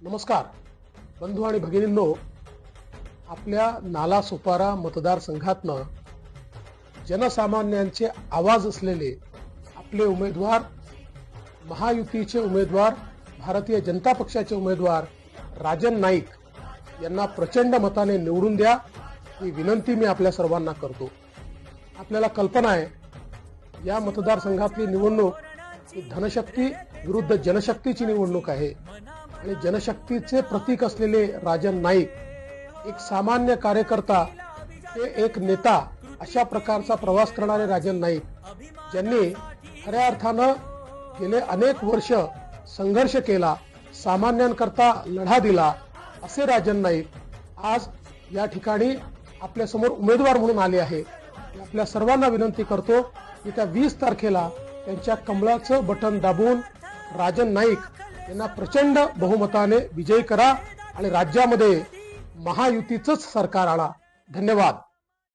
नमस्कार बंधू आणि भगिनींनो, आपल्या नालासोपारा मतदारसंघातनं जनसामान्यांचे आवाज असलेले आपले उमेदवार, महायुतीचे उमेदवार, भारतीय जनता पक्षाचे उमेदवार राजन नाईक यांना प्रचंड मताने निवडून द्या, ही विनंती मी आपल्या सर्वांना करतो। आपल्याला कल्पना आहे या मतदारसंघातली निवडणूक ही धनशक्ती विरुद्ध जनशक्तीची निवडणूक आहे आणि जनशक्तीचे प्रतीक असलेले राजन नाईक एक सामान्य कार्यकर्ता ते एक नेता अशा प्रकारचा प्रवास करणारे राजन नाईक, ज्यांनी खऱ्या अर्थानं गेले अनेक वर्ष संघर्ष केला, सामान्यांकरता लढा दिला, असे राजन नाईक आज या ठिकाणी आपल्या समोर उमेदवार म्हणून आले आहे। आपल्या सर्वांना विनंती करतो की त्या 20 तारखेला त्यांच्या कमळाचं बटन दाबून राजन नाईक यांना प्रचंड बहुमताने विजयी करा आणि राज्यामध्ये महायुतीचंच सरकार आणा। धन्यवाद।